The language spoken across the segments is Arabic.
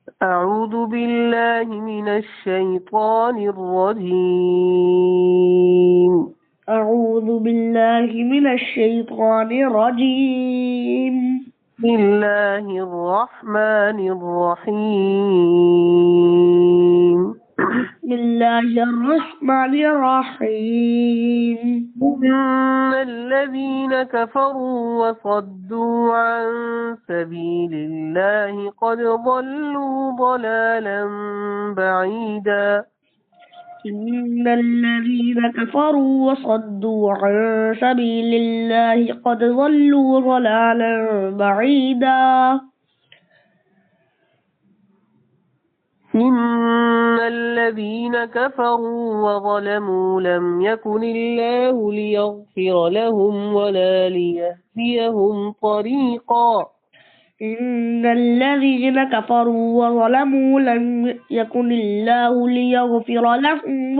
أعوذ بالله من الشيطان الرجيم. أعوذ بالله من الشيطان الرجيم. بسم الله الرحمن الرحيم. بسم الله الرحمن الرحيم. إن الذين كفروا وصدوا عن سبيل الله قد ضلوا ضلالا بعيدا. إن الذين كفروا وصدوا عن سبيل الله قد ضلوا ضلالا بعيدا. إن الذين كفروا وظلموا لم يكن الله ليغفر لهم ولا ليهديهم طريقا. إن الذين كفروا وظلموا لم يكن الله ليغفر لهم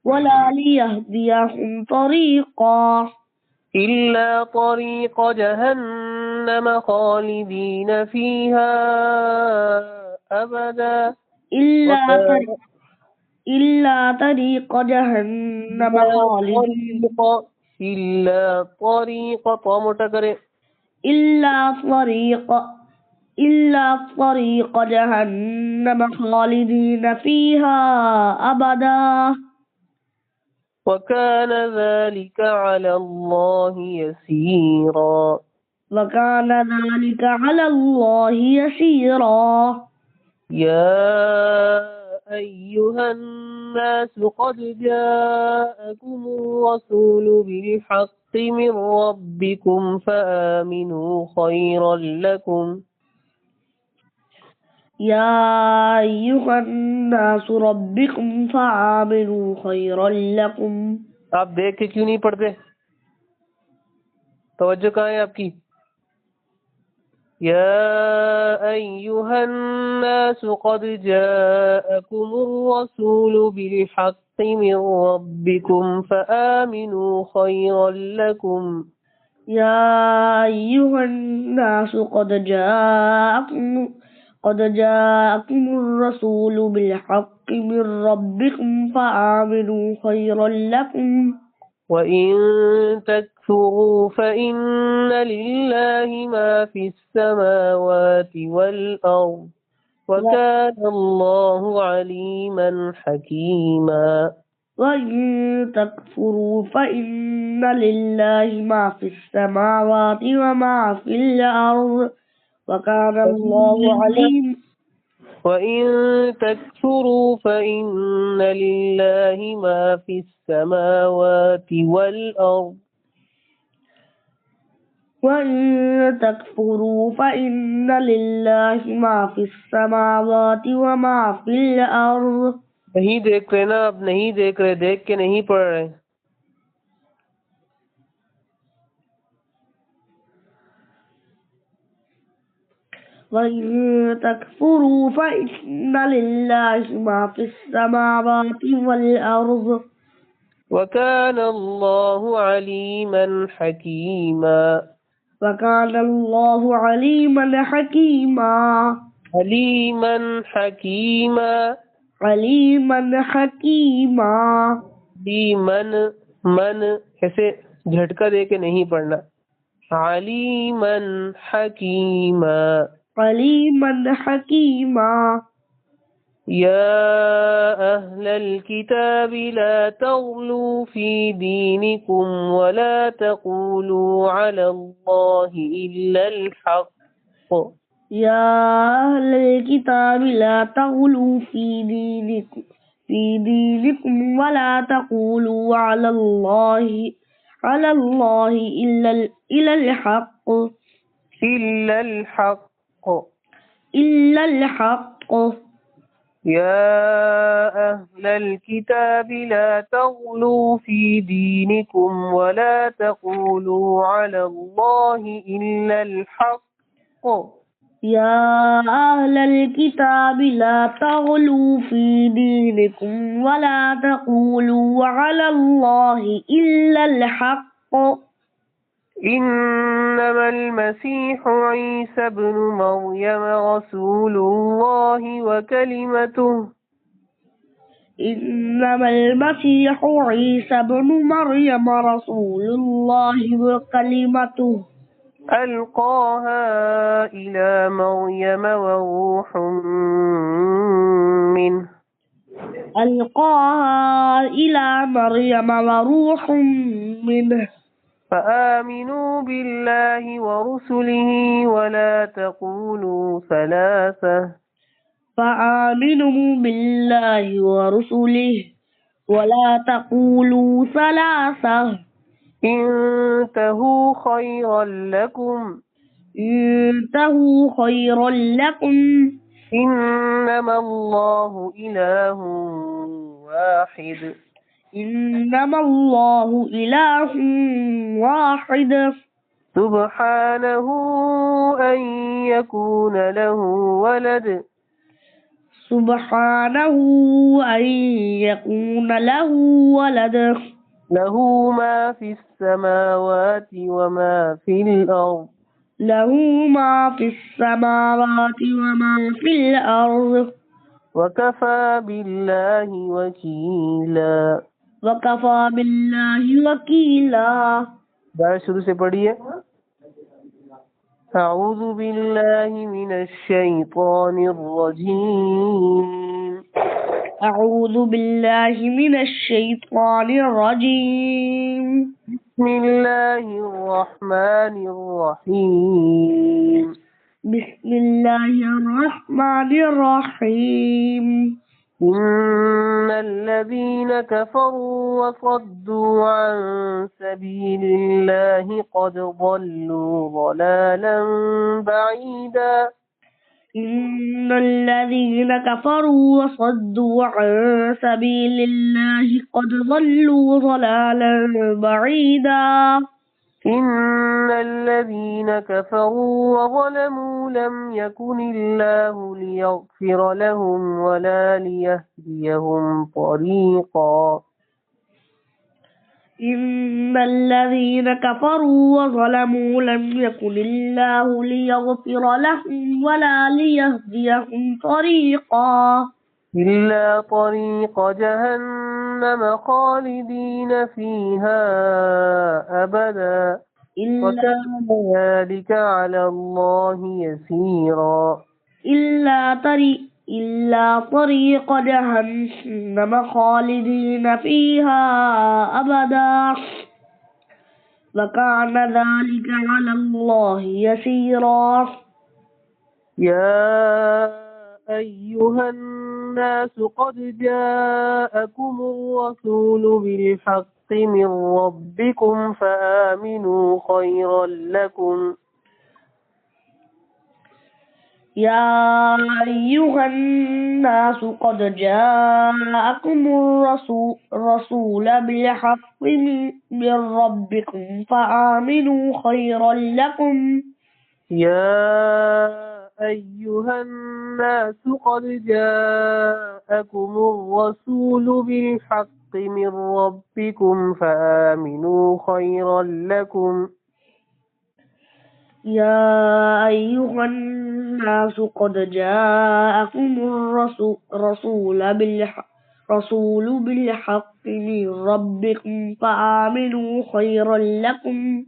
ولا ليهديهم طريقا. إلا طريق جهنم خالدين فيها أبدا. إلا طريق جهنم خالدين. إلا طريق إلا طريق جهنم خالدين فيها أبدا. وكان ذلك على الله يسيرا. وكان ذلك على الله يسيرا. يا أيها الناس قد جاءكم الرسول بالحق من ربكم فآمنوا خيرا لكم. يا أيها الناس ربكم فآمنوا خيرا لكم. आप देख के क्यों नहीं पढ़ते? तवज्जो कहाँ है आपकी? يا أيها الناس قد جاءكم الرسول بالحق من ربكم فآمنوا خيرا لكم. يا أيها الناس قد جاءكم الرسول بالحق من ربكم فآمنوا خيرا لكم. وإن تكفروا فإن لله ما في السماوات والأرض وكان الله عليما حكيما. وإن تكفروا فإن لله ما في السماوات وما في الأرض وكان الله عليما. وإن تكفروا فإن لله ما في السماوات والأرض. وإن تكفروا فإن لله ما في السماوات وما في الأرض. नहीं देख रहे ना, अब नहीं देख रहे, देख के नहीं पढ़ रहे. وإن تكفروا فإن لله ما في السماوات والأرض وكان الله عليما حكيما. وكان الله عليما حكيما. عليما حكيما. عليما حكيما. मन मन ऐसे झटका दे के नहीं पढ़ना. अलीमन हकीमा. عليما حكيما. يا أهل الكتاب لا تغلوا في دينكم ولا تقولوا على الله إلا الحق. يا أهل الكتاب لا تغلوا في دينكم ولا تقولوا على الله إلا الحق. إلا الحق. إلا الحق. يا أهل الكتاب لا تغلوا في دينكم ولا تقولوا على الله إلا الحق. يا أهل الكتاب لا تغلوا في دينكم ولا تقولوا على الله إلا الحق. إنما المسيح عيسى ابن مريم رسول الله وكلمته إنما المسيح عيسى بن مريم رسول الله وكلمته ألقاها إلى مريم وروح منه ألقاها إلى مريم وروح منه فآمنوا بالله ورسله ولا تقولوا ثلاثة فآمنوا بالله ورسله ولا تقولوا ثلاثة انتهوا خيرا لكم انتهوا خيرا لكم إنما الله إله واحد إنما الله إله واحد سبحانه أن يكون له ولد سبحانه أن يكون له ولد له ما في السماوات وما في الأرض له ما في السماوات وما في الأرض وكفى بالله وكيلا وكفى بالله وكيلا बात शुरू से पढ़िए أعوذ بالله من الشيطان الرجيم أعوذ بالله من الشيطان الرجيم بسم الله الرحمن الرحيم بسم الله الرحمن الرحيم إن الذين كفروا وصدوا عن سبيل الله قد ضلوا ضلالا بعيدا إن الذين كفروا وصدوا عن سبيل الله قد ضلوا ضلالا بعيدا إن الذين كفروا وظلموا لم يكن الله ليغفر لهم ولا ليهديهم طريقا إن الذين كفروا وظلموا لم يكن الله ليغفر لهم ولا ليهديهم طريقا إلا طريق جهنم خالدين فيها أبدا وكان ذلك على الله يسيرا إلا طريق جهنم خالدين فيها أبدا وكان ذلك على الله يسيرا يا أيها الناس قد جاءكم الرسول بالحق من ربكم فآمنوا خيرا لكم يا أيها الناس قد جاءكم الرسول بالحق من ربكم فآمنوا خيرا لكم يا أيها الناس قد جاءكم الرسول بالحق من ربكم فآمنوا خيرا لكم يا أيها الناس قد جاءكم رسول بالحق من ربكم فآمنوا خيرا لكم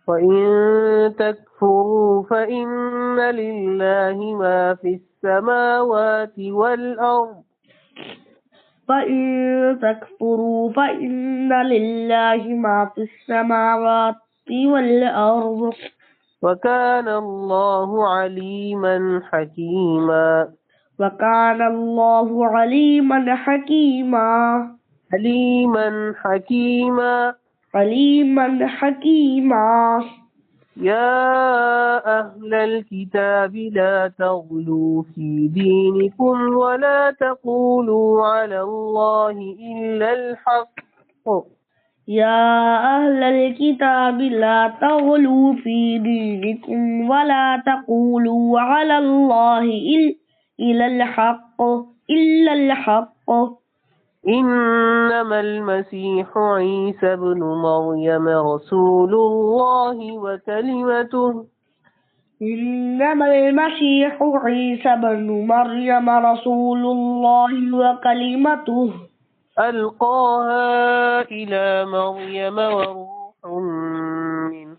وإن تكفروا فإن لله ما في السماوات والأرض فإن تكفروا فإن لله ما في السماوات والأرض وكان الله عليما حكيما وكان الله عليما حكيما عليما حكيما يا أهل الكتاب لا تغلوا في دينكم ولا تقولوا على الله إلا الحق يا أهل الكتاب لا تغلوا في دينكم ولا تقولوا على الله إلا الحق إنما المسيح عيسى ابن مريم رسول الله وكلمته إنما المسيح عيسى بن مريم رسول الله وكلمته ألقاها إلى مريم وروح منه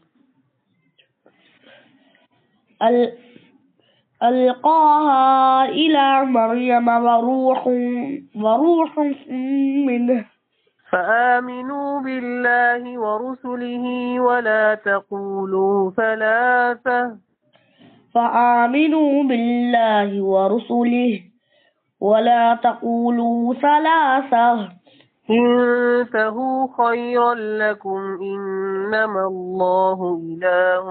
ألقاها إلى مريم وروح منه فآمنوا بالله ورسله ولا تقولوا ثلاثة فآمنوا بالله ورسله ولا تقولوا ثلاثة انتهوا خيرا لكم إنما الله إله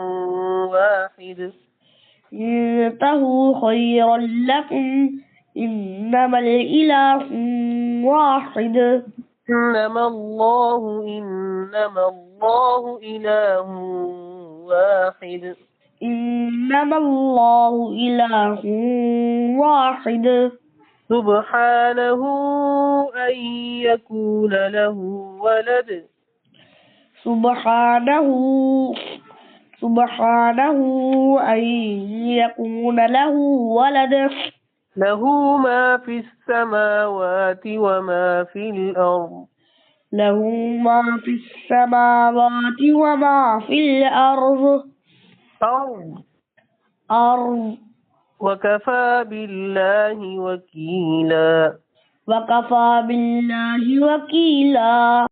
واحد انتهوا خيرا لكم إنما الإله واحد إنما الله إله واحد إنما الله إله واحد سبحانه أن يكون له ولد سبحانه أن يكون له ولد له ما في السماوات وما في الأرض له ما في السماوات وما في الأرض وكفى بالله وكيلا وكفى بالله وكيلا